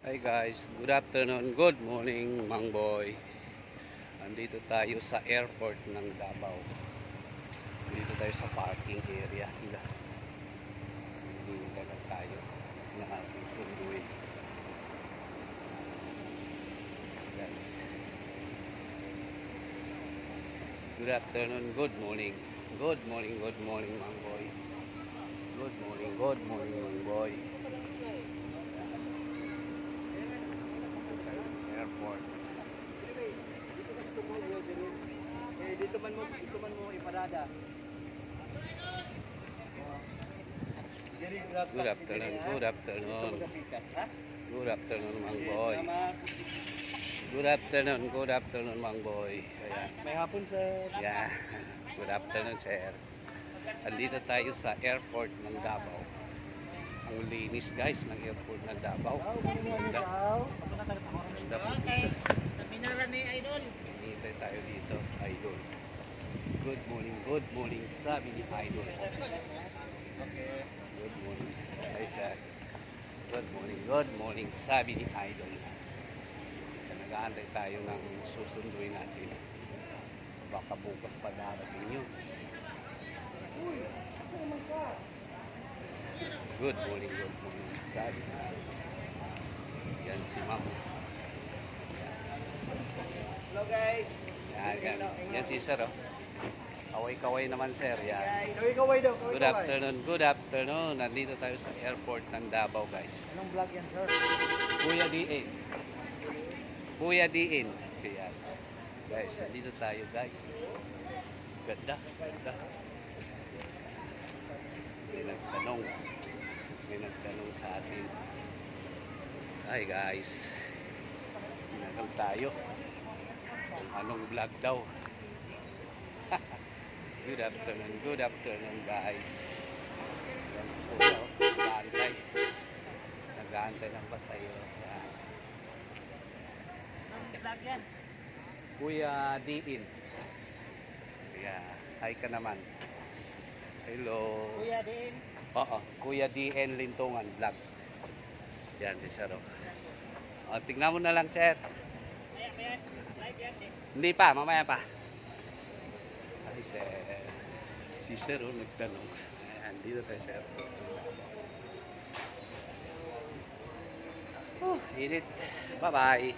Hi guys, good afternoon, good morning Mang Boy. Andito tayo sa airport ng Davao. Dito tayo sa parking area. Dito lang tayo. Nakasusunduin. Guys. Good afternoon, good morning. Good morning, Mang Boy. Good morning, Mang Boy. Airport. Dito man mo iparada. Good afternoon, good afternoon. Good afternoon, Mang Boy. Good afternoon, Mang Boy. Ayan. May hapon sa... Yeah. Good afternoon, sir. Andito tayo sa airport ng Davao. Ang linis guys ng airport ng Davao. Ganda. Ganda po dito. Terminal ni Idol. Hinihintay tayo dito, Idol. Good morning, sabi ni Idol. Okay. Good morning. Hi, sir. Good morning, sabi ni Idol. Nag-aantay tayo ng susunduin natin. Baka bukas pa darating yun. Good morning, sabi ni Idol. Yan si Ma'am. Hello guys. Yan si sir, oh. Kaway-kaway naman, sir. Yan. Kaway daw. Good afternoon. Nandito tayo sa airport ng Davao, guys. Anong vlog yan, sir? Kuya Diin. Yes. Guys, nandito tayo, guys. Ganda. May nagtanong sa atin. Hi, guys. Tinanong tayo kung anong vlog daw. Good afternoon, guys. Yan si Kuya, oh. Nag-aantay ng pasahero. Yan. Anong vlog yan? Kuya Diin. Yeah. Hi ka naman. Hello. Kuya din. Oo, Kuya Diin Lintungan vlog. Yan si Sir. O, tingnan mo na lang, sir. Live yan eh. Hindi pa, mamaya pa. Ay, sir. Si Sir, oh, nagtanong. Ayan, dito tayo, sir. Init. Bye-bye.